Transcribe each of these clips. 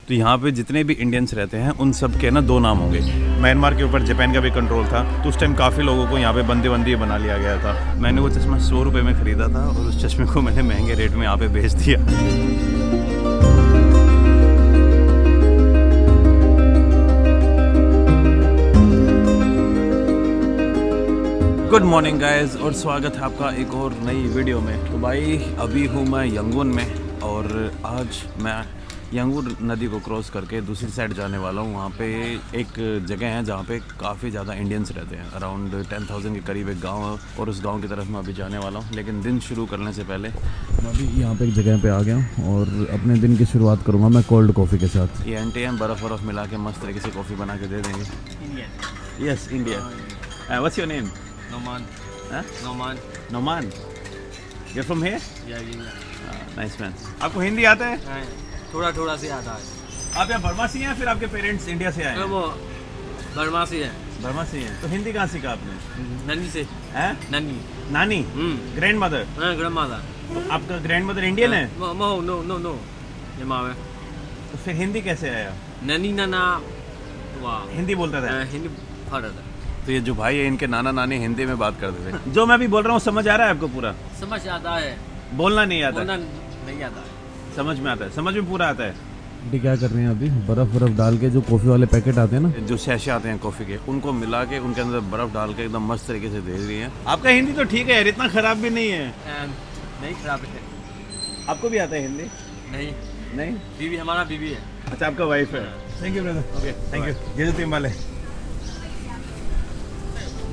तो यहाँ पे जितने भी इंडियंस रहते हैं उन सब के ना 2 नाम होंगे। म्यांमार के ऊपर जापान का भी कंट्रोल था, तो उस टाइम काफ़ी लोगों को यहाँ पे बंदी बना लिया गया था। मैंने वो चश्मा 100 रुपये में ख़रीदा था और उस चश्मे को मैंने महंगे रेट में यहाँ पे बेच दिया। गुड मॉर्निंग गाइस और स्वागत है आपका एक और नई वीडियो में। तो भाई अभी हूँ मैं यंगून में और आज मैं यंगून नदी को क्रॉस करके दूसरी साइड जाने वाला हूँ। वहाँ पे एक जगह है जहाँ पे काफ़ी ज़्यादा इंडियंस रहते हैं। अराउंड 10,000 के करीब एक गांव है और उस गांव की तरफ मैं अभी जाने वाला हूँ। लेकिन दिन शुरू करने से पहले मैं अभी यहाँ पे एक जगह पे आ गया हूँ और अपने दिन की शुरुआत करूँगा मैं कोल्ड कॉफ़ी के साथ। ये आंटी हैं बर्फ़ मिला के मस्त तरीके से कॉफ़ी बना के दे देंगे। India. Yes India. What's your name? Noman. Huh? Noman. Noman. You're from here? Yeah. Nice man. आपको हिंदी आता है? हाँ, थोड़ा से आता है। आप यहाँ बर्मा से हैं फिर आपके पेरेंट्स इंडिया से आए हैं? वो बर्मा से है। बर्मा से हैं। तो हिंदी कहाँ सीखा आपने? नन्नी से। हैं? नानी? Grand mother? हाँ, ग्रैंडमदर। तो आपका ग्रैंड मदर इंडियन है? नो ये माँ है। तो फिर हिंदी कैसे आया? नन्नी नाना वाह हिंदी बोलता था? हिंदी फटा था। तो ये जो भाई है इनके नाना नानी हिंदी में बात करते थे। जो मैं भी बोल रहा हूँ समझ आ रहा है आपको पूरा? समझ आता है। बोलना नहीं आता? बोलना नहीं आता है। समझ में आता है? समझ में पूरा आता है? आंटी क्या कर रही हैं अभी? बर्फ डाल के जो कॉफ़ी वाले पैकेट आते हैं ना, जो सैशे आते हैं कॉफ़ी के, उनको मिला के उनके अंदर बर्फ़ डाल के एकदम मस्त तरीके से दे रही है। आपका हिंदी तो ठीक है यार, इतना ख़राब भी नहीं है। नहीं खराब है। आपको भी आता है हिंदी? नहीं बीवी हमारा बीवी है। अच्छा आपका वाइफ है। Thank you brother. Okay thank you. ये जो तीन वाले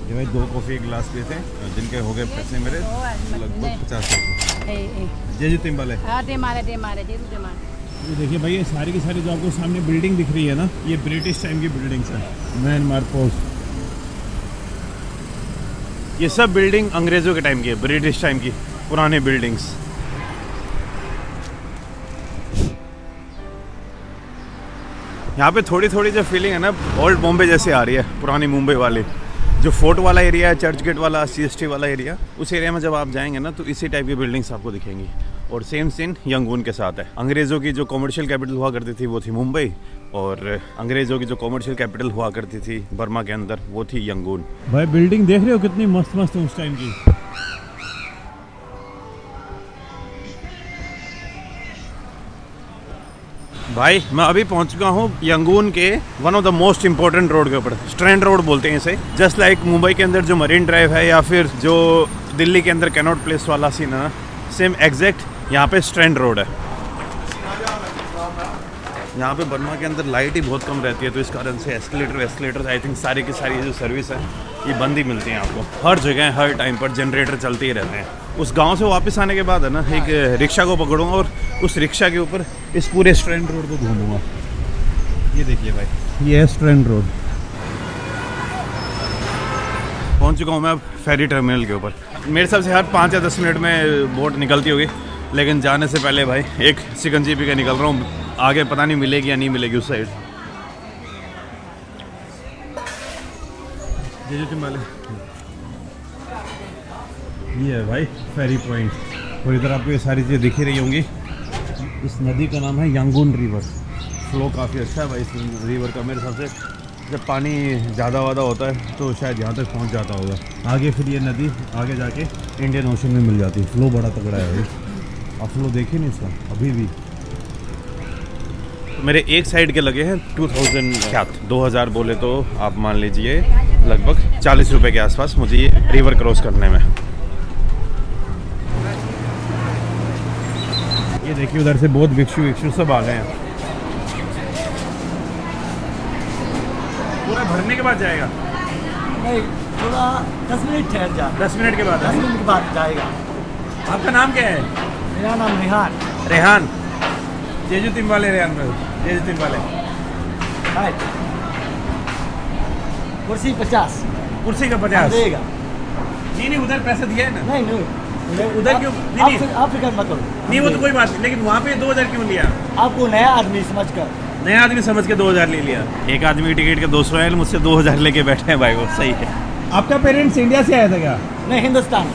ये भाई 2 कॉफ़ी एक गिलास दिए थे जिनके हो गए पैसे मेरे लगभग 50 रुपये। जेजू तिम्बाले। ये देखिए भाई, ये सारी की सारी जो आपको सामने बिल्डिंग दिख रही है ना, ये ब्रिटिश टाइम की बिल्डिंग्स है। Myanmar post. ये सब बिल्डिंग अंग्रेज़ों के टाइम की है, ब्रिटिश टाइम की पुरानी बिल्डिंग्स। यहाँ पे थोड़ी थोड़ी जो फीलिंग है ना ओल्ड बॉम्बे जैसे आ रही है, पुरानी मुंबई वाली। जो फोर्ट वाला एरिया है, चर्च गेट वाला, CST वाला एरिया, उस एरिया में जब आप जाएंगे ना तो इसी टाइप की बिल्डिंग्स आपको दिखेंगी। और सेम सीन यंगून के साथ है। अंग्रेज़ों की जो कॉमर्शियल कैपिटल हुआ करती थी वो थी मुंबई, और अंग्रेज़ों की जो कॉमर्शियल कैपिटल हुआ करती थी बर्मा के अंदर वो थी यंगून। भाई बिल्डिंग देख रहे हो कितनी मस्त मस्त है उस टाइम की। भाई मैं अभी पहुंच चुका हूँ यंगून के one of the most important road के ऊपर। स्ट्रैंड रोड बोलते हैं इसे। जस्ट लाइक मुंबई के अंदर जो मरीन ड्राइव है या फिर जो दिल्ली के अंदर कैनॉट प्लेस वाला सीन है ना, सेम एग्जैक्ट यहाँ पे स्ट्रैंड रोड है। यहाँ पे बर्मा के अंदर लाइट ही बहुत कम रहती है, तो इस कारण से एस्केलेटर आई थिंक सारी की सारी जो सर्विस है ये बंद ही मिलती है आपको। हर जगह हर टाइम पर जनरेटर चलते ही रहते हैं। उस गांव से वापस आने के बाद है ना एक रिक्शा को पकड़ूंगा और उस रिक्शा के ऊपर इस पूरे स्ट्रैंड रोड को घूमूंगा। ये देखिए भाई, ये है स्ट्रैंड रोड। पहुंच चुका हूँ मैं अब फेरी टर्मिनल के ऊपर। मेरे हिसाब से हर 5 या 10 मिनट में बोट निकलती होगी, लेकिन जाने से पहले भाई एक सिकंजी पी के निकल रहा हूँ। आगे पता नहीं मिलेगी या नहीं मिलेगी उस साइड। ये है भाई फेरी पॉइंट, और इधर आपको ये सारी चीज़ें दिख ही रही होंगी। इस नदी का नाम है यंगून रिवर। फ्लो काफ़ी अच्छा है भाई इस रिवर का। मेरे हिसाब से जब पानी ज़्यादा होता है तो शायद यहाँ तक पहुँच जाता होगा। आगे फिर ये नदी आगे जाके इंडियन ओशन में मिल जाती है। फ्लो बड़ा तगड़ा है भाई। आप फ्लो देखिए नहीं इसका अभी भी। मेरे एक साइड के लगे हैं 2000 बोले तो आप मान लीजिए लगभग 40 रुपये के आसपास मुझे ये रिवर क्रॉस करने में। ये देखिए उधर से बहुत भिक्षु सब आ गए हैं। पूरा भरने के बाद जाएगा? नहीं, थोड़ा 10 मिनट ठहर जा। 10 मिनट के बाद? 10 मिनट के बाद जाएगा। आपका नाम क्या है? मेरा नाम रेहान। रेहान। जेजू तिम्बाले रेहान भाई। जेजू तिम्बाले। हाय। कुर्सी 50। कुर्सी का 50 देगा? नहीं उधर पैसा दिया है ना। नहीं उधर क्यों? नहीं आप फिक्र मत करो। नहीं वो तो कोई बात नहीं, लेकिन वहाँ पे 2000 क्यों लिया? आपको नया आदमी समझ कर। नया आदमी समझ के 2000 ले लिया। एक आदमी की टिकट के 200 है, मुझसे 2000 लेके बैठे हैं भाई। वो सही है। आपका पेरेंट्स इंडिया से आया था क्या? नहीं, हिंदुस्तान।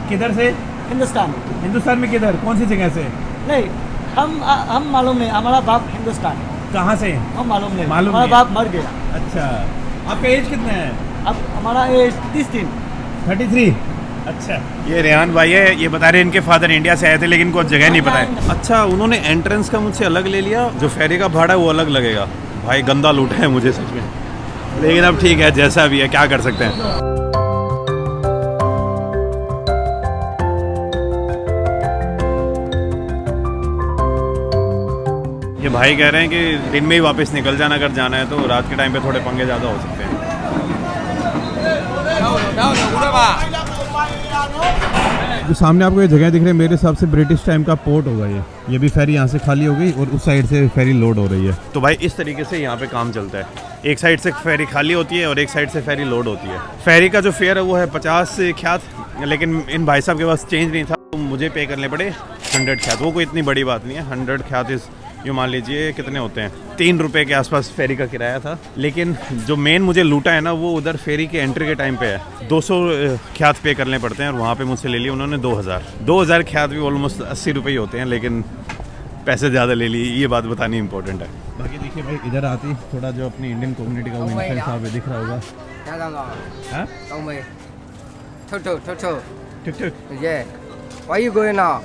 किधर से? हिंदुस्तान में किधर? कौन सी जगह से? नहीं, हम मालूम नहीं, हमारा बाप हिंदुस्तान। कहाँ से? हम मालूम नहीं, मालूम हमारा नहीं। बाप मर गया। अच्छा, आपका एज कितना है? अब हमारा एज 30 33। अच्छा, ये रेहान भाई है, ये बता रहे हैं इनके फादर इंडिया से आए थे लेकिन इनको जगह नहीं पता है। अच्छा, उन्होंने एंट्रेंस का मुझसे अलग ले लिया, जो फेरी का भाड़ा है वो अलग लगेगा। भाई गंदा लूटा है मुझे सच में, लेकिन अब ठीक है, जैसा भी है, क्या कर सकते हैं। ये भाई कह रहे हैं कि दिन में ही वापस निकल जाना अगर जाना है, तो रात के टाइम पे थोड़े पंगे ज़्यादा हो सकते हैं। जो सामने आपको ये जगह दिख रही है, मेरे हिसाब से ब्रिटिश टाइम का पोर्ट होगा ये भी फेरी यहाँ से खाली हो गई और उस साइड से फेरी लोड हो रही है। तो भाई इस तरीके से यहाँ पे काम चलता है, एक साइड से फेरी खाली होती है और एक साइड से फेरी लोड होती है। फेरी का जो फेयर है वो है 50 ख्यात, लेकिन इन भाई साहब के पास चेंज नहीं था तो मुझे पे करने पड़े 100 ख्यात। वो कोई इतनी बड़ी बात नहीं है, 100 ख्यात इस यूँ मान लीजिए कितने होते हैं, 3 रुपये के आसपास फेरी का किराया था। लेकिन जो मेन मुझे लूटा है ना, वो उधर फेरी के एंट्री के टाइम पे है। 200 ख्यात पे करने पड़ते हैं और वहाँ पे मुझसे ले लिए उन्होंने 2000 ख्यात भी ऑलमोस्ट 80 रुपये ही होते हैं, लेकिन पैसे ज़्यादा ले लिए, ये बात बतानी इंपॉर्टेंट है। बाकी देखिए भाई, इधर आती थोड़ा जो अपनी इंडियन कम्युनिटी का वो साहब दिख रहा होगा। हाँ? ठुक ठुक। Why you going now?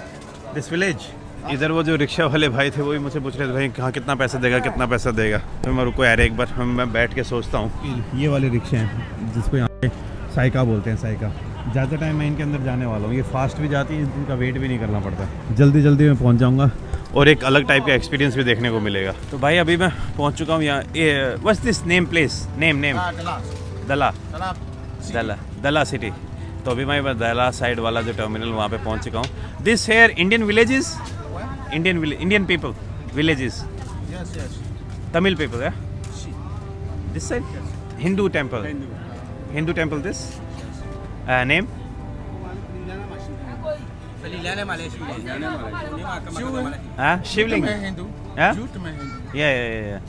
This village. इधर वो जो रिक्शा वाले भाई थे वो भी मुझसे पूछ रहे थे, भाई कहाँ कितना पैसा देगा, कितना पैसा देगा। तो मैं रुको यार एक बार, मैं बैठ के सोचता हूँ। ये वाले रिक्शे हैं जिसको यहाँ पे साइका बोलते हैं, साइका। ज़्यादा टाइम मैं इनके अंदर जाने वाला हूँ, ये फास्ट भी जाती है, इनका वेट भी नहीं करना पड़ता। जल्दी जल्दी मैं पहुँच जाऊँगा और एक अलग टाइप का एक्सपीरियंस भी देखने को मिलेगा। तो भाई अभी मैं पहुँच चुका हूँ यहाँ। What's this name place? Name दला सिटी। तो अभी मैं दला साइड वाला जो टर्मिनल वहाँ पे पहुँच चुका हूँ। This here Indian villages, Indian people, villages. Yes. Tamil people, yeah? This side? Hindu temple. Hindu temple, this? Name? Shivling? Hindu. Yeah? Jute mein Hindu. Yeah.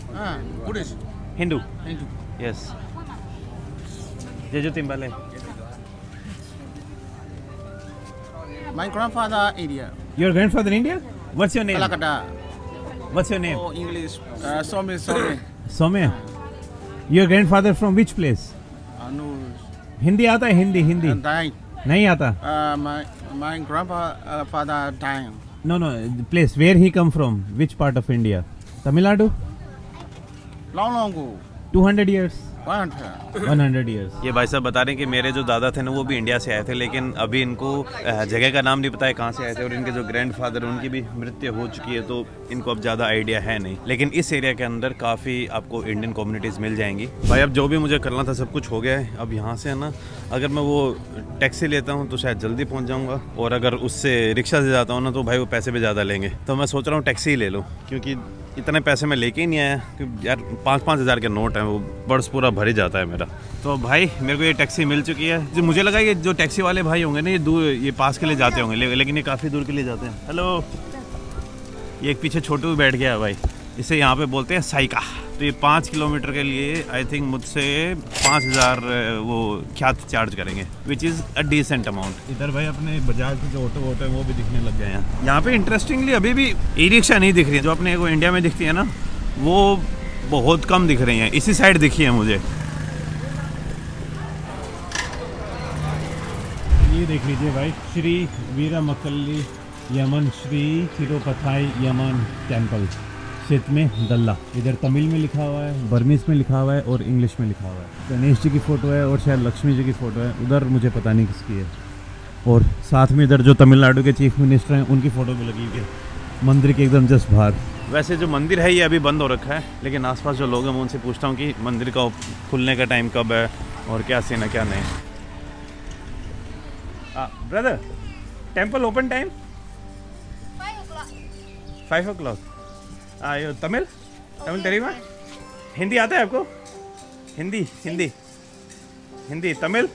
Buddhist. Hindu. Hindu. Yes. Jeju Timbale. My grandfather India. Your grandfather India? What's your name? Calcutta. What's your name? Oh, English. Some. Soumya. Your grandfather from which place? No. Hindi आता है? Hindi Died. नहीं आता? My grandfather died. No, the place where he come from, which part of India? Tamil Nadu? Long ago. 200 years? 100. 100 years. ये भाई साहब बता रहे हैं कि मेरे जो दादा थे ना वो भी इंडिया से आए थे, लेकिन अभी इनको जगह का नाम नहीं पता है कहाँ से आए थे, और इनके जो ग्रैंडफादर उनकी भी मृत्यु हो चुकी है, तो इनको अब ज़्यादा आइडिया है नहीं। लेकिन इस एरिया के अंदर काफ़ी आपको इंडियन कम्युनिटीज़ मिल जाएंगी। भाई अब जो भी मुझे करना था सब कुछ हो गया है। अब यहाँ से है ना, अगर मैं वो टैक्सी लेता हूँ तो शायद जल्दी पहुँच जाऊँगा, और अगर उससे रिक्शा से जाता हूँ ना तो भाई वो पैसे भी ज़्यादा लेंगे। तो मैं सोच रहा हूँ टैक्सी ही ले लूँ, क्योंकि इतने पैसे मैं लेके ही नहीं आया, क्योंकि यार 5-5 हज़ार के नोट हैं, वो पर्स पूरा भर ही जाता है मेरा। तो भाई मेरे को ये टैक्सी मिल चुकी है। जो मुझे लगा ये जो टैक्सी वाले भाई होंगे ना, ये दूर, ये पास के लिए जाते होंगे, लेकिन ये काफ़ी दूर के लिए जाते हैं। हेलो, ये एक पीछे छोटू भी बैठ गया है भाई, इसे यहाँ पे बोलते हैं साइका। तो ये 5 किलोमीटर के लिए आई थिंक मुझसे 5000 वो ख्यात चार्ज करेंगे, which is a decent amount. इधर भाई अपने बजाज के जो ऑटो है वो भी दिखने लग गए हैं यहाँ पे। इंटरेस्टिंगली अभी भी ई रिक्शा नहीं दिख रही है, जो अपने को इंडिया में दिखती है ना, वो बहुत कम दिख रही हैं। इसी साइड दिखी है मुझे। ये देख लीजिए भाई, श्री वीरामकल्ली यमन श्री तिरुपथाई यमन टेम्पल, क्षेत्र में दल्ला। इधर तमिल में लिखा हुआ है, बर्मीज में लिखा हुआ है और इंग्लिश में लिखा हुआ है। गणेश जी की फ़ोटो है और शायद लक्ष्मी जी की फ़ोटो है, उधर मुझे पता नहीं किसकी है। और साथ में इधर जो तमिलनाडु के चीफ मिनिस्टर हैं उनकी फ़ोटो भी लगी हुई है मंदिर के एकदम जस्ट बाहर। वैसे जो मंदिर है ये अभी बंद हो रखा है, लेकिन आसपास जो लोग हैं मैं उनसे पूछता हूँ कि मंदिर का खुलने का टाइम कब है और क्या सीन है क्या नहीं। Brother, temple open time 5 o'clock। यो तमिल तेरीमा? हिंदी आता है आपको? हिंदी तमिल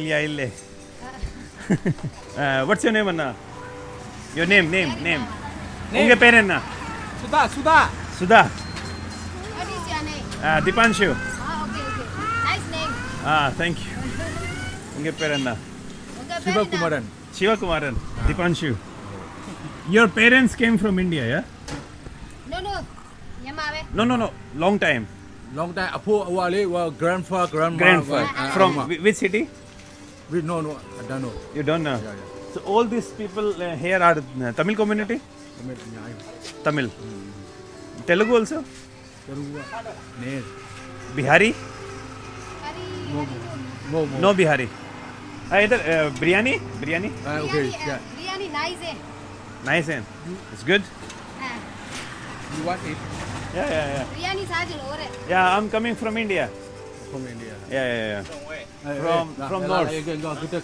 या इल्ले। What's your name Anna? Your name उनके पेरेंट ना? सुधा। What is your name? Deepanshu. Okay. Nice name. Thank you. उनके पेरेंट ना? Shiva Kumaran. Dipanshu. Your parents came from India, yeah? No. Myanmar. ပဲ No. Long time. Long time. Apo awale wa grandfather, grandma. Grandfather. From which city? We no, I don't know. You don't know. Yeah. So all these people here are Tamil community? Tamil. Telugu also? Nee. Bihari? No. No Bihari. Either biryani? Biryani? Okay. Yeah. Biryani nice है Nice, eh? It's good? हाँ, You want it Yeah. Biryani साथ और है Yeah, I'm coming from India. from India? Yeah. From north.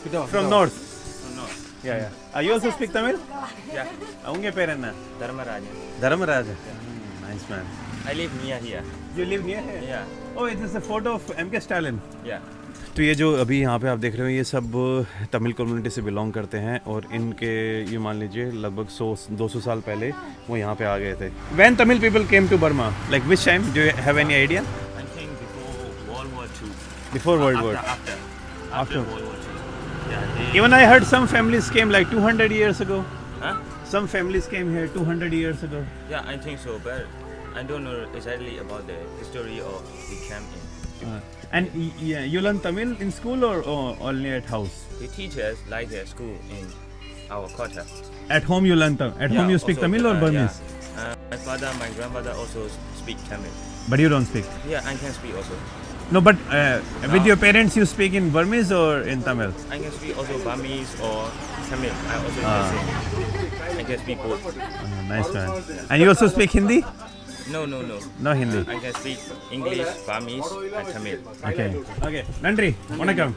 Kita. From north. Yeah. You also speak Tamil? Yeah. Unge parents? Dharmarajan. Dharmaraja. Nice man. I live near here. You live near here? Yeah. Oh, it is a photo of MK Stalin. Yeah. तो ये जो अभी यहाँ पे आप देख रहे हो ये सब तमिल कम्युनिटी से बिलोंग करते हैं और इनके ये मान लीजिए लगभग 100-200 साल पहले वो यहाँ पे आ गए थे. When Tamil people came to Burma, like which time? Do you have any idea? I think before World War II. Before World War. After World War II. Yeah. Even I heard some families came like 200 years ago. Huh? Some families came here 200 years ago. Yeah, I think so, but I don't know exactly about the history of the camp in. And you learn Tamil in school or only at house? They teach us like a school in our quarter. At home you learn Tamil. At home you speak also, Tamil or Burmese? Yeah. My father, my grandmother also speak Tamil. But you don't speak. Yeah, I can speak also. No, but with your parents you speak in Burmese or in Tamil? I can speak also Burmese or Tamil. I also can say. I can speak both. Nice man. And you also speak Hindi? No. No Hindi. I can speak English, Burmese, and Tamil. Okay. नंद्री वणकम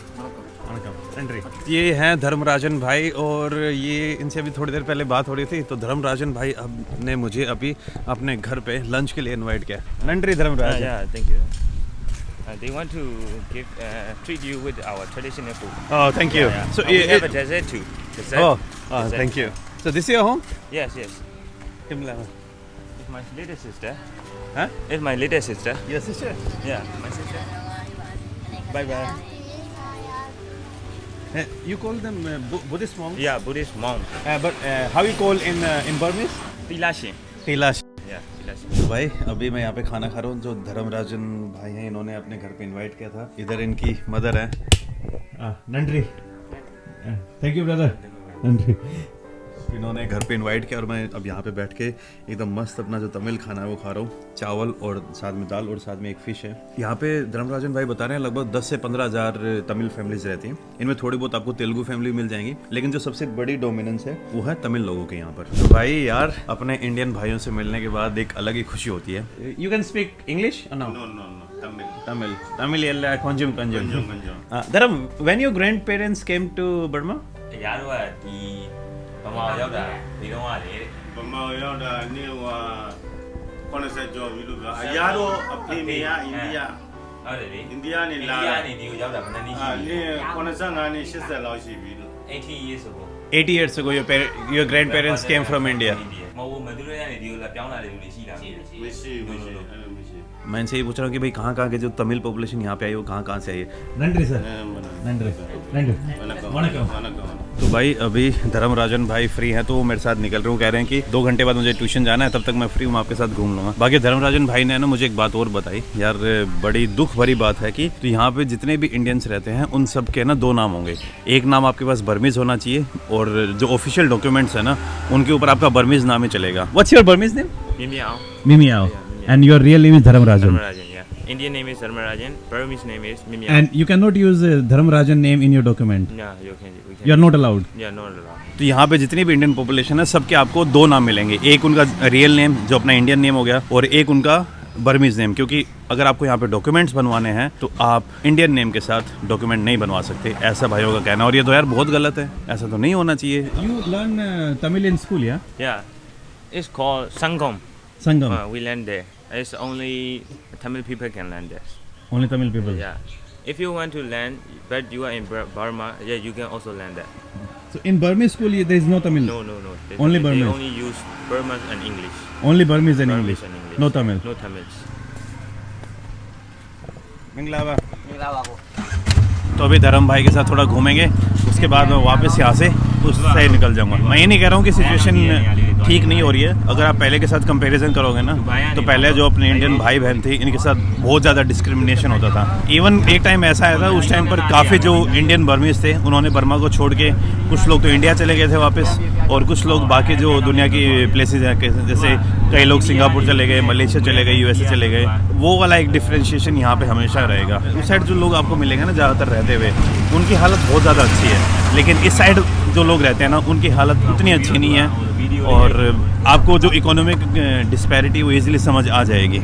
नंद्री. ये हैं धर्मराजन भाई और ये इनसे अभी थोड़ी देर पहले बात हो रही थी तो धर्मराजन भाई अब ने मुझे अभी अपने घर पे लंच के लिए इनवाइट किया. नंद्री Dharmarajan. Yeah, thank you. They want to treat you with our traditional food. Oh, thank you. Yeah. So we have a dessert too. Dessert. Dessert. Thank you. So this is your home? Yes. Kimla. It's my little sister. Huh? It's my little sister. Your sister? Yeah, my sister. Bye. You call them Buddhist monks? Yeah, Buddhist monk. But how you call in Burmese? Tilashin. Tilash. Yeah, Tilashin. तो भाई अभी मैं यहाँ पे खाना खा रहा हूँ. जो धर्मराजन भाई हैं इन्होंने अपने घर पे इनवाइट किया था. इधर इनकी मदर है. नंद्री. Thank you brother. नंद्री. इन्होंने घर पे इनवाइट किया और मैं अब यहाँ पे बैठ के एकदम मस्त अपना जो तमिल खाना है वो खा रहा हूँ. चावल और साथ में दाल और साथ में एक फिश है. यहाँ पे धर्मराजन भाई बता रहे हैं लगभग 10 से 15 हज़ार तमिल फैमिलीज रहती हैं. इनमें थोड़ी बहुत आपको तेलुगु फैमिली मिल जाएंगी लेकिन जो सबसे बड़ी डोमिनेंस है वो है तमिल लोगों के यहाँ पर. तो भाई यार अपने इंडियन भाइयों से मिलने के बाद एक अलग ही खुशी होती है. You can speak English? No Tamil ಎಲ್ಲ ಕೊಂಚಂ धर्म when your grandparents came to Burma ရားတို့ကဒီဗမာရောက်တာဒီတော့ကလေ ဗမာရောက်တာနေ့ဟို90ကျော်ပြီလို့ပြောအရာတော့အဖေမေကအိန္ဒိယ ဟုတ်တယ်လေ အိန္ဒိယနေလာ အိန္ဒိယနေဒီကိုရောက်တာဘယ်နှစ်နှစ်ရှိ အဲ့ ပြီ 85နှစ်80လောက်ရှိပြီလို့ 80 years ago 80 years ago your grandparents came from India. မဟုတ်ဘူးမသူတို့ကနေဒီကိုလာပြောင်းလာတဲ့လူတွေရှိလားမရှိ မရှိအဲ့လိုမရှိ मैं इनसे ये पूछ रहा हूँ कि भाई कहाँ के जो तमिल पॉपुलेशन यहाँ पे आई वो कहाँ से आई है. नंद्री सर. नंद्री. तो भाई अभी धर्मराजन भाई फ्री हैं तो वो मेरे साथ निकल रहे हैं. कह रहे हैं कि 2 घंटे बाद मुझे ट्यूशन जाना है तब तक मैं फ्री हूँ आपके साथ घूम लूँगा. बाकी धर्मराजन भाई ने ना मुझे एक बात और बताई यार बड़ी दुख भरी बात है कि तो यहाँ पे जितने भी इंडियंस रहते हैं उन सब के ना 2 नाम होंगे. एक नाम आपके पास बर्मीज होना चाहिए और जो ऑफिशियल डॉक्यूमेंट्स है ना उनके ऊपर आपका बर्मीज नाम ही चलेगा. What's your Burmese name? Mimiao. Mimiao. And your real name is Dharmarajan. Dharmarajan, yeah. Indian name is Dharmarajan. Burmese name is Mimiao. And you cannot use Dharmarajan name in your document. Yeah, we can. You are not allowed. Yeah, not allowed. तो यहाँ पे जितनी भी Indian population है सबके आपको 2 नाम मिलेंगे. एक उनका रियल नेम जो अपना इंडियन नेम हो गया और एक उनका बर्मीज नेम. क्योंकि अगर आपको यहाँ पे डॉक्यूमेंट्स बनवाने हैं तो आप इंडियन नेम के साथ डॉक्यूमेंट नहीं बनवा सकते. ऐसा भाइयों का कहना. और ये तो यार बहुत गलत है. ऐसा तो नहीं होना चाहिए. You learn Tamil in school या? Yeah, it's called Sangam. Sangam. We learn there. It's only Tamil people can learn this. Only Tamil people. Yeah. If you want to learn, but you are in Burma, yeah, you can also learn that. So in Burmese school there is no Tamil. No. Only Burmese. They only use Burmese and English. Only Burmese and Burmese English. and English. No Tamil. No Tamils. मिंगलावा. तो अभी धर्म भाई के साथ थोड़ा घूमेंगे उसके बाद मैं वापस यहाँ से उससे निकल जाऊँगा. मैं ये नहीं कह रहा हूँ कि सिचुएशन ठीक नहीं हो रही है। अगर आप पहले के साथ कंपैरिजन करोगे ना, तो पहले जो अपने इंडियन भाई बहन थे इनके साथ बहुत ज़्यादा डिस्क्रिमिनेशन होता था। इवन एक टाइम ऐसा आया था, उस टाइम पर काफ़ी जो इंडियन बर्मीज थे उन्होंने बर्मा को छोड़ के कुछ लोग तो इंडिया चले गए थे वापस, और कुछ लोग बाकी जो दुनिया की प्लेसेस हैं, जैसे कई लोग सिंगापुर चले गए, मलेशिया चले गए, यूएसए चले गए। वो वाला एक डिफ्रेंशिएशन यहाँ पे हमेशा रहेगा। उस साइड जो लोग आपको मिलेंगे ना ज़्यादातर रहते हुए, उनकी हालत बहुत ज़्यादा अच्छी है, लेकिन इस साइड जो लोग रहते हैं ना उनकी हालत उतनी अच्छी नहीं है, और आपको जो इकोनॉमिक डिस्पैरिटी वो ईजिली समझ आ जाएगी।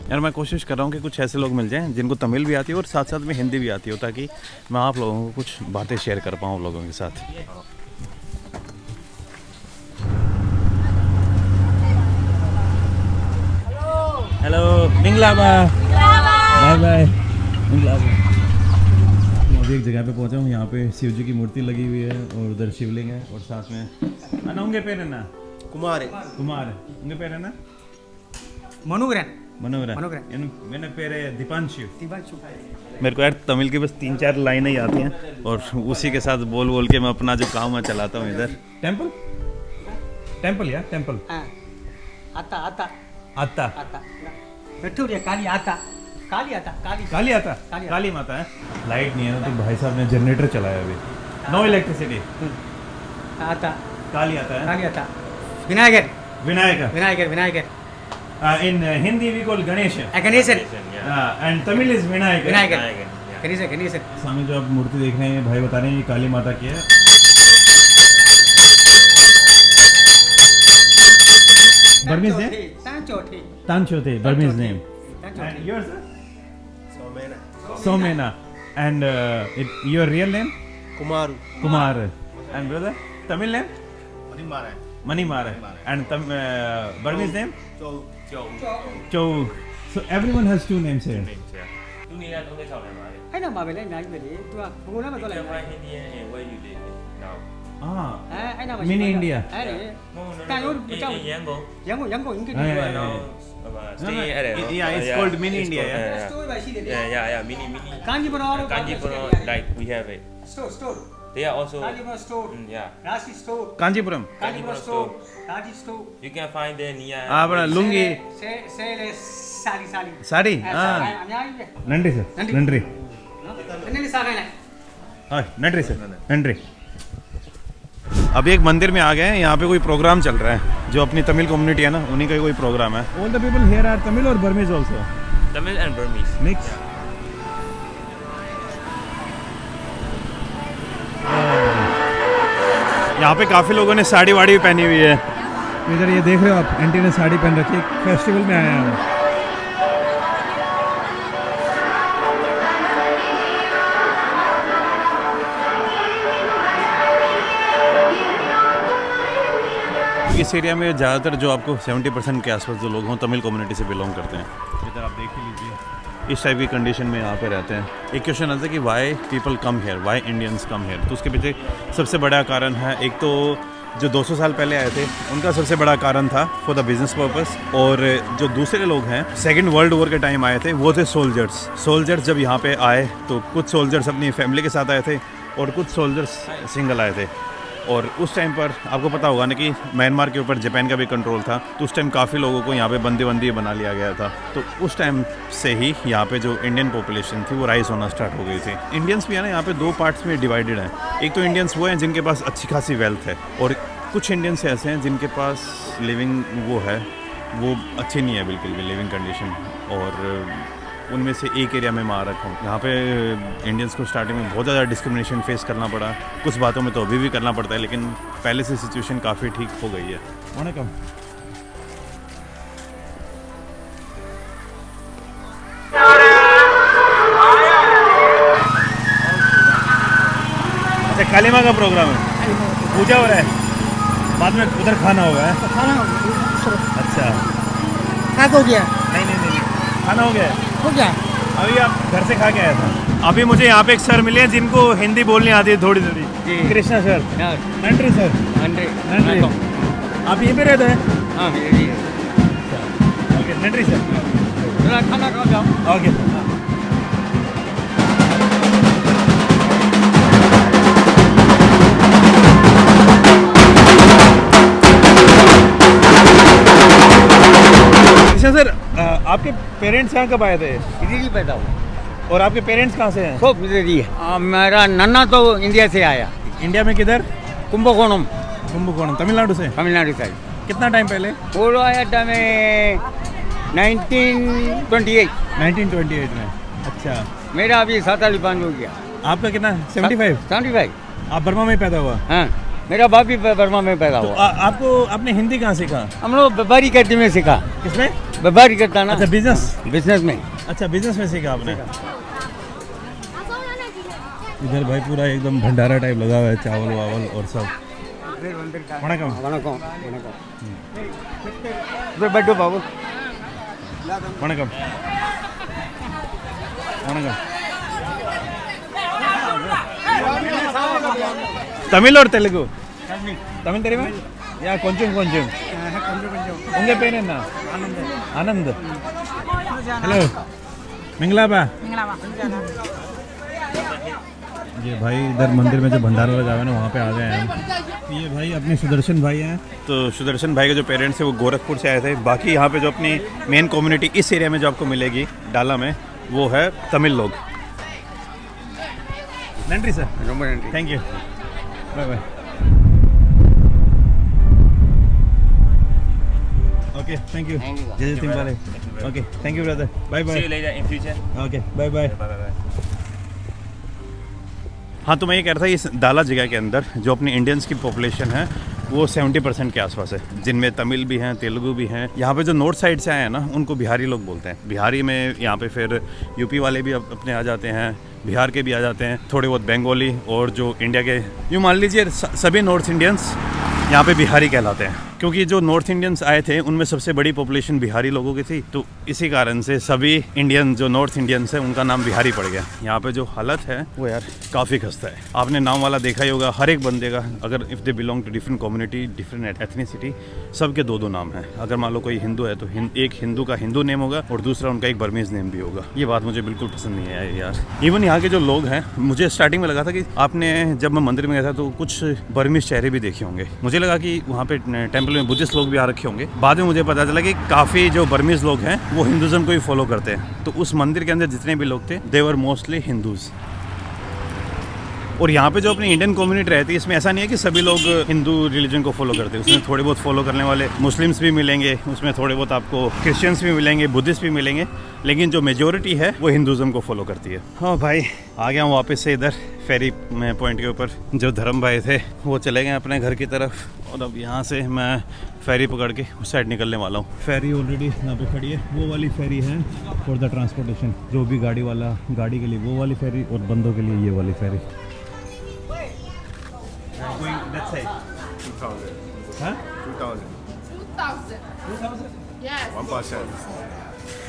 यार मैं कोशिश कर रहा हूँ कि कुछ ऐसे लोग मिल जाएं जिनको तमिल भी आती हो और साथ साथ में हिंदी भी आती हो, ताकि मैं आप लोगों को कुछ बातें शेयर कर पाऊँ लोगों के साथ। हेलो मिंगलाबा, बाय बाय मिंगलाबा। मैं अभी एक जगह पे पहुंचा हूँ, यहाँ पे शिव जी की मूर्ति लगी हुई है और उधर शिवलिंग है, और साथ में उनके पेड़ है ना कुमार उनके पेड़ है ना मनोहरन मैंने पेड़ है दीपांशु। मेरे को यार तमिल की बस 3-4 लाइनें ही आती हैं, और उसी के साथ बोल बोल के मैं अपना जो काम मैं चलाता हूँ इधर। टेम्पल या टेम्पल आता काली माता है। लाइट नहीं है ना, तो भाई साहब ने जनरेटर चलाया अभी। No electricity. काली आता विनायकर in Hindi we call Ganeshan and Tamil is Vinayagar। सामने जो आप मूर्ति देख रहे हैं भाई बता रहे हैं ये काली माता की है। Burmese name? Tanchote, Burmese name. And yours? Somena. And your real name? Kumar. And brother? Tamil name? Manimara. And Burmese name? Chou. So everyone has 2 names here. Mini India. Yeah, it's called Mini India. Yeah, mini. Kanjipuram, like we have it. Store. They are also store. Kanjipuram. store. You can find there near. lungi. Sari. Nandri sir. Nandri. Nandri sir. Nandri. अभी एक मंदिर में आ गए हैं, यहाँ पे कोई programme चल रहा है, जो अपनी तमिल कम्युनिटी है ना उन्हीं का कोई प्रोग्राम है। All the people here are Tamil or Burmese also? Tamil and Burmese. Mix. यहाँ पे काफ़ी लोगों ने साड़ी वाड़ी भी पहनी हुई है। इधर ये देख रहे हो आप, आंटी ने साड़ी पहन रखी है, फेस्टिवल में आया हूँ। इस एरिया में ज़्यादातर जो आपको 70% के आसपास जो लोग हों तमिल कम्युनिटी से बिलोंग करते हैं। इधर आप देख ही लीजिए, इस टाइप की कंडीशन में यहाँ पे रहते हैं। एक क्वेश्चन आता है कि why people come here, why Indians come here. तो उसके पीछे सबसे बड़ा कारण है, एक तो जो 200 साल पहले आए थे उनका सबसे बड़ा कारण था फॉर द बिजनेस पर्पस, और जो दूसरे लोग हैं सेकेंड वर्ल्ड वॉर के टाइम आए थे वो थे सोल्जर्स। जब यहाँ पे आए तो कुछ सोल्जर्स अपनी फैमिली के साथ आए थे और कुछ सोल्जर्स सिंगल आए थे। और उस टाइम पर आपको पता होगा ना कि म्यांमार के ऊपर जापान का भी कंट्रोल था, तो उस टाइम काफ़ी लोगों को यहाँ पे बंदी बना लिया गया था। तो उस टाइम से ही यहाँ पे जो इंडियन पॉपुलेशन थी वो राइज होना स्टार्ट हो गई थी। इंडियंस भी है ना यहाँ पे 2 पार्ट्स में डिवाइडेड हैं। एक तो इंडियंस वो हैं जिनके पास अच्छी खासी वेल्थ है, और कुछ इंडियंस ऐसे हैं जिनके पास लिविंग वो अच्छी नहीं है बिल्कुल भी लिविंग कंडीशन। और उनमें से एक एरिया में मैं आ रखा हूँ, यहाँ पे इंडियंस को स्टार्टिंग में बहुत ज़्यादा डिस्क्रिमिनेशन फेस करना पड़ा। कुछ बातों में तो अभी भी करना पड़ता है, लेकिन पहले से सिचुएशन काफ़ी ठीक हो गई है। वनकम। अच्छा, काली माँ का प्रोग्राम है, पूजा हो रहा है, बाद में उधर खाना होगा। अच्छा, हो गया? नहीं, खाना हो गया। हो गया? अभी आप घर से खा के आया था। अभी मुझे यहाँ पे एक सर मिले हैं जिनको हिंदी बोलनी आती है थोड़ी। कृष्णा सर। नंट्री सर। नंट्री। आप यहीं पे रहते हैं? हाँ मेरी है। ओके, नंट्री सर। जरा खाना खा जाओ। ओके। अच्छा सर, आपके पेरेंट्स यहाँ कब आए थे? इधर ही पैदा हुआ। और आपके पेरेंट्स कहाँ से हैं? सब इधर ही है। मेरा नन्ना तो इंडिया से आया, इंडिया में किधर? कुंभकोणम, कुंभकोणम, तमिलनाडु से। तमिलनाडु साइड। कितना टाइम पहले? वो आया था में 1928। 1928 में। अच्छा, मेरा अभी 47 हो गया। आपका कितना? 75? 75। आप बर्मा में पैदा हुआ? हाँ, मेरा बाप भी बर्मा में पैदा तो हुआ। आपको आपने हिंदी कहाँ सीखा? हम लोग व्यापारी करते में सीखा। किसमें? व्यापारी करता ना। अच्छा, बिजनेस। बिजनेस में। अच्छा, बिजनेस में सीखा आपने। इधर भाई पूरा एकदम भंडारा टाइप लगा हुआ है, चावल वावल और सब। वणकम। वणकम। बैठो बाबू। वणकम। वणकम। तमिल और तेलुगु? तमिल तेरी में या కొంచెం కొంచెం उंगे पेन ना आनंद। हेलो मिंगलाबा। ये भाई इधर मंदिर में जो भंडारा लगा हुआ है ना, वहाँ पे आ गए हैं हम। ये भाई अपने सुदर्शन भाई हैं। तो सुदर्शन भाई के जो पेरेंट्स हैं वो गोरखपुर से आए थे। बाकी यहाँ पे जो अपनी मेन कम्युनिटी इस एरिया में जो आपको मिलेगी डाला में, वो है तमिल लोग। नंट्री sir. Thank you, bye bye. Okay, thank you. जय जय वाले। Okay, thank you brother, bye bye. See you later in future. Okay, bye bye. Bye bye bye. हाँ, तो मैं ये कह रहा था, इस डाला जगह के अंदर जो अपनी इंडियंस की पॉपुलेशन है वो 70% के आसपास है, जिनमें तमिल भी हैं, तेलुगु भी हैं। यहाँ पे जो नॉर्थ साइड से आए हैं ना, उनको बिहारी लोग बोलते हैं। बिहारी में यहाँ पे फिर यूपी वाले भी अपने आ जाते हैं, बिहार के भी आ जाते हैं, थोड़े बहुत बंगाली, और जो इंडिया के यूँ मान लीजिए सभी नॉर्थ इंडियंस यहाँ पे बिहारी कहलाते हैं। क्योंकि जो नॉर्थ इंडियंस आए थे उनमें सबसे बड़ी पॉपुलेशन बिहारी लोगों की थी, तो इसी कारण से सभी इंडियन जो नॉर्थ इंडियंस हैं उनका नाम बिहारी पड़ गया। यहाँ पे जो हालत है वो यार काफ़ी खस्ता है। आपने नाम वाला देखा ही होगा, हर एक बंदे का, अगर if they belong to different community, different ethnicity, सबके दो दो नाम हैं। अगर मान लो कोई हिंदू है तो एक हिंदू का हिंदू नेम होगा और दूसरा उनका एक बर्मीज़ नेम भी होगा। ये बात मुझे बिल्कुल पसंद नहीं है यार। इवन यहाँ के जो लोग हैं, मुझे स्टार्टिंग में लगा था कि आपने, जब मैं मंदिर में गया था तो कुछ बर्मीज़ चेहरे भी देखे होंगे। मुझे लगा कि वहाँ पे टेम्पल में बुद्धिस्ट लोग भी आ रखे होंगे। बाद में मुझे पता चला कि काफ़ी जो बर्मीज़ लोग हैं वो हिंदुज़म को ही फॉलो करते हैं। तो उस मंदिर के अंदर जितने भी लोग थे दे वर मोस्टली हिंदूज़। और यहाँ पे जो अपनी इंडियन कम्युनिटी रहती है, इसमें ऐसा नहीं है कि सभी लोग हिंदू रिलीजन को फॉलो करते हैं। उसमें थोड़े बहुत फॉलो करने वाले मुस्लिम्स भी मिलेंगे, उसमें थोड़े बहुत आपको क्रिश्चियंस भी मिलेंगे, बुद्धिस्ट भी मिलेंगे, लेकिन जो मेजोरिटी है वो हिंदुज़म को फॉलो करती है। हाँ भाई, आ गया हूँ वापस से इधर फेरी में पॉइंट के ऊपर। जो धर्म भाई थे वो चले गए अपने घर की तरफ, और अब यहाँ से मैं फेरी पकड़ के उस साइड निकलने वाला हूँ। फेरी ऑलरेडी यहाँ पे खड़ी है। वो वाली फेरी है फॉर द ट्रांसपोर्टेशन, जो भी गाड़ी वाला, गाड़ी के लिए वो वाली फेरी, और बंदों के लिए ये वाली फेरी। That's it. 2,000. Huh? 2,000. 2,000. Yes. 1%.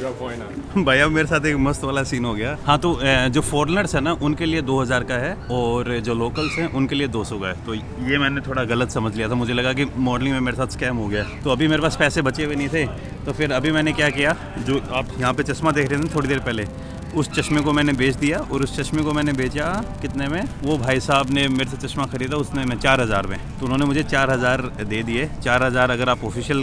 You are foreigner. भाई अब मेरे साथ एक मस्त वाला सीन हो गया। हाँ, तो जो फॉरेनर्स है ना उनके लिए 2,000 का है, और जो लोकल्स हैं उनके लिए 200 का है। तो ये मैंने थोड़ा गलत समझ लिया था, मुझे लगा कि मॉडलिंग में मेरे साथ स्कैम हो गया। तो अभी मेरे पास पैसे बचे हुए नहीं थे, तो फिर अभी मैंने क्या किया, जो आप यहाँ पे चश्मा देख रहे थे थोड़ी देर पहले, उस चश्मे को मैंने बेच दिया, और उस चश्मे को मैंने बेचा कितने में, वो भाई साहब ने मेरे से चश्मा खरीदा उसने में 4,000 में, तो उन्होंने मुझे 4,000 दे दिए। 4,000 अगर आप ऑफिशियल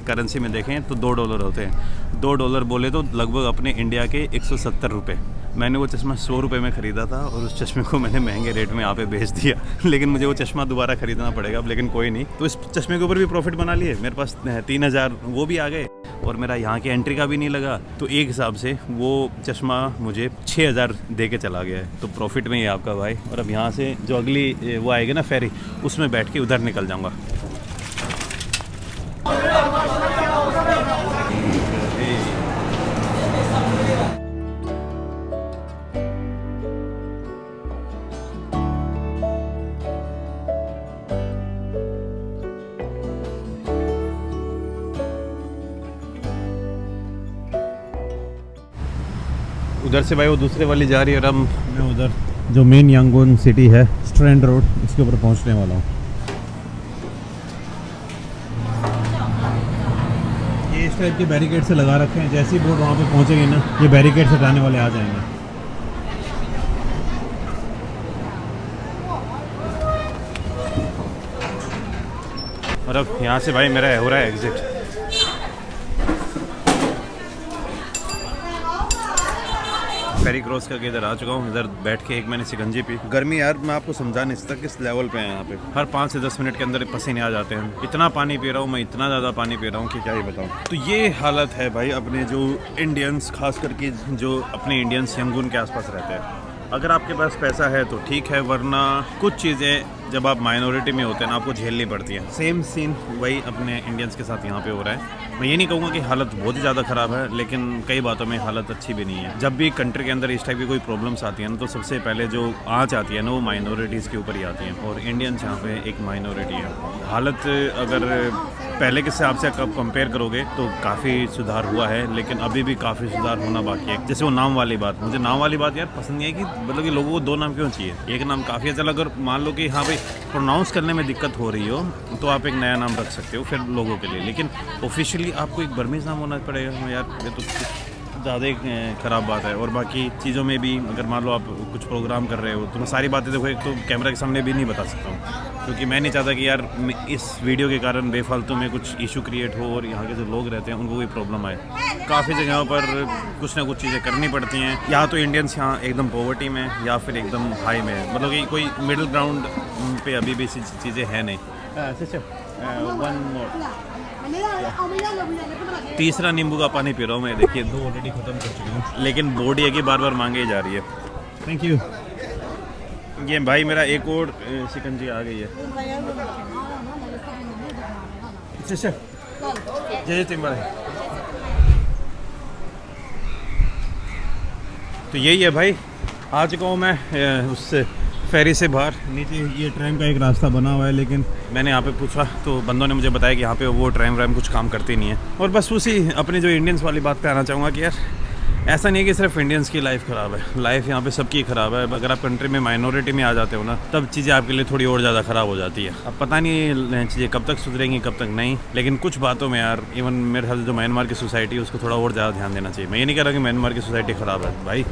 करेंसी में देखें तो $2 होते हैं। $2 बोले तो लगभग अपने इंडिया के 170 रुपये। मैंने वो चश्मा 100 रुपये में ख़रीदा था, और उस चश्मे को मैंने महंगे रेट में यहाँ पे बेच दिया। लेकिन मुझे वो चश्मा दोबारा ख़रीदना पड़ेगा अब, लेकिन कोई नहीं। तो इस चश्मे के ऊपर भी प्रॉफिट बना लिए, मेरे पास 3,000 वो भी आ गए, और मेरा यहाँ की एंट्री का भी नहीं लगा। तो एक हिसाब से वो चश्मा मुझे 6,000 दे के चला गया है, तो प्रॉफिट में ही है आपका भाई। और अब यहाँ से जो अगली वो आएगी ना फेरी, उसमें बैठ के उधर निकल जाऊँगा। उधर से भाई वो दूसरे वाली जा रही है, और अब मैं उधर जो मेन यांगून सिटी है, स्ट्रैंड रोड, इसके ऊपर पहुंचने वाला हूँ। इस टाइप के बैरिकेड से लगा रखे हैं, जैसे ही बोट वहाँ पे पहुँचेंगे ना ये बैरिकेड हटाने वाले आ जाएंगे। और अब यहाँ से भाई मेरा हो रहा है एग्जिट। फेरी क्रॉस करके इधर आ चुका हूँ। इधर बैठ के एक मैंने शिकंजी पी। गर्मी यार मैं आपको समझा नहीं सकता किस लेवल पे है यहाँ पे। हर 5 से 10 मिनट के अंदर पसीने आ जाते हैं। इतना पानी पी रहा हूँ मैं, इतना ज़्यादा पानी पी रहा हूँ कि क्या ही बताऊँ। तो ये हालत है भाई अपने जो इंडियंस, खास करके जो अपने इंडियंस यंगून के आसपास रहते हैं। अगर आपके पास पैसा है तो ठीक है, वरना कुछ चीज़ें जब आप माइनॉरिटी में होते हैं ना आपको झेलनी पड़ती है। सेम सीन वही अपने इंडियंस के साथ यहाँ पे हो रहा है। मैं ये नहीं कहूँगा कि हालत बहुत ही ज़्यादा ख़राब है, लेकिन कई बातों में हालत अच्छी भी नहीं है। जब भी कंट्री के अंदर इस टाइप की कोई प्रॉब्लम्स आती है ना तो सबसे पहले जो आँच आती है ना वो माइनॉरिटीज़ के ऊपर ही आती है, और इंडियंस यहाँ पे एक माइनॉरिटी है। हालत अगर पहले के हिसाब से कब कंपेयर करोगे तो काफ़ी सुधार हुआ है, लेकिन अभी भी काफ़ी सुधार होना बाकी है। जैसे वो नाम वाली बात, मुझे नाम वाली बात यार पसंद नहीं है कि मतलब कि लोगों को 2 नाम क्यों चाहिए, एक नाम काफ़ी है। चलो अगर मान लो कि हाँ भाई प्रोनाउंस करने में दिक्कत हो रही हो तो आप एक नया नाम रख सकते हो फिर लोगों के लिए, लेकिन ऑफिशियली आपको एक बर्मीज़ नाम होना पड़ेगा। यार ये तो ज़्यादा ही ख़राब बात है। और बाकी चीज़ों में भी अगर मान लो आप कुछ प्रोग्राम कर रहे हो तो मैं सारी बातें देखो एक तो कैमरा के सामने भी नहीं बता सकता हूँ, क्योंकि मैं नहीं चाहता कि यार इस वीडियो के कारण बेफालतू में कुछ इशू क्रिएट हो और यहाँ के जो लोग रहते हैं उनको कोई प्रॉब्लम आए। काफ़ी जगहों पर कुछ ना कुछ चीज़ें करनी पड़ती हैं। या तो इंडियंस यहाँ एकदम पॉवर्टी में या फिर एकदम हाई में, मतलब कि कोई मिडिल ग्राउंड पे अभी भी चीज़ें हैं नहीं। वन मोर, तीसरा नींबू का पानी पी रहा हूँ मैं। देखिए 2 ऑलरेडी ख़त्म कर चुकी हूँ, लेकिन बॉडी है कि बार बार मांगे ही जा रही है। Thank you. ये भाई मेरा एक और शिकंजी आ गई है। जय तिम्बर। तो यही है भाई, आ चुका हूँ मैं उस फेरी से बाहर। नीचे ये ट्रेन का एक रास्ता बना हुआ है, लेकिन मैंने यहाँ पे पूछा तो बंदों ने मुझे बताया कि यहाँ पे वो ट्रेन कुछ काम करती नहीं है। और बस उसी अपनी जो इंडियंस वाली बात पे आना चाहूँगा कि यार ऐसा नहीं है कि सिर्फ इंडियंस की लाइफ ख़राब है, लाइफ यहाँ पे सबकी ख़राब है। अगर आप कंट्री में माइनॉरिटी में आ जाते हो ना तब चीज़ें आपके लिए थोड़ी और ज़्यादा ख़राब हो जाती है। अब पता नहीं चीज़ें कब तक सुधरेंगी कब तक नहीं, लेकिन कुछ बातों में यार इवन मेरे ख्याल से जो म्यांमार की सोसाइटी है उसको थोड़ा और ज़्यादा ध्यान देना चाहिए। मैं ये नहीं कह रहा कि म्यांमार की सोसाइटी ख़राब है भाई,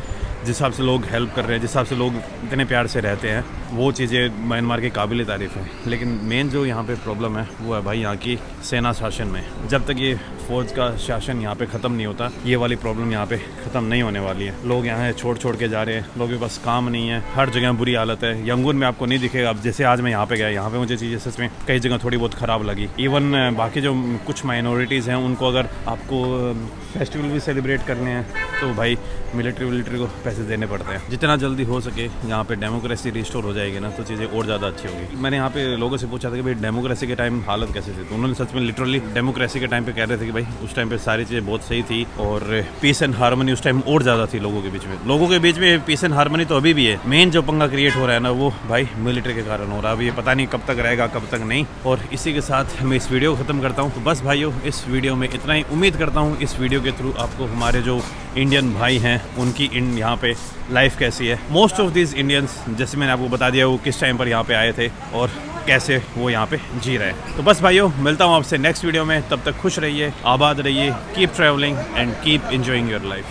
जिस हिसाब से लोग हेल्प कर रहे हैं, जिस हिसाब से लोग इतने प्यार से रहते हैं, वो चीज़ें म्यांमार की काबिल तारीफ़ है। लेकिन मेन जो यहाँ पे प्रॉब्लम है वो है भाई यहाँ की सेना शासन में। जब तक ये फ़ौज का शासन यहाँ पे ख़त्म नहीं होता ये वाली प्रॉब्लम यहाँ पे ख़त्म नहीं होने वाली है। लोग यहाँ छोड़ के जा रहे हैं, लोगों के पास काम नहीं है, हर जगह बुरी हालत है। यंगून में आपको नहीं दिखेगा। अब जैसे आज मैं यहाँ पे गया, यहाँ पे मुझे चीज़ें सच में कई जगह थोड़ी बहुत ख़राब लगी। इवन बाकी जो कुछ माइनॉरिटीज़ हैं उनको अगर आपको फेस्टिवल भी सेलिब्रेट करने हैं तो भाई मिलिट्री को पैसे देने पड़ते हैं। जितना जल्दी हो सके यहाँ पे डेमोक्रेसी रिस्टोर हो जाएगी ना तो चीज़ें और ज़्यादा अच्छी होगी। मैंने यहाँ पे लोगों से पूछा था कि भाई डेमोक्रेसी के टाइम हालत कैसे थी, तो उन्होंने सच में लिटरली डेमोक्रेसी के टाइम पे कह रहे थे कि भाई उस टाइम पे सारी चीज़ें बहुत सही थी और पीस एंड हार्मनी उस टाइम और ज़्यादा थी लोगों के बीच में। लोगों के बीच में पीस एंड हार्मनी तो अभी भी है, मेन जो पंगा क्रिएट हो रहा है ना वो भाई मिलिट्री के कारण हो रहा है। अब ये पता नहीं कब तक रहेगा कब तक नहीं। और इसी के साथ मैं इस वीडियो को ख़त्म करता हूँ। तो बस भाइयों इस वीडियो में इतना ही। उम्मीद करता हूँ इस वीडियो के थ्रू आपको हमारे जो इंडियन भाई हैं उनकी यहाँ पे लाइफ कैसी है। मोस्ट ऑफ दिस इंडियंस जैसे मैंने आपको बता दिया वो किस टाइम पर यहाँ पे आए थे और कैसे वो यहाँ पे जी रहे हैं। तो बस भाइयों मिलता हूँ आपसे नेक्स्ट वीडियो में। तब तक खुश रहिए, आबाद रहिए, keep travelling and keep enjoying your life.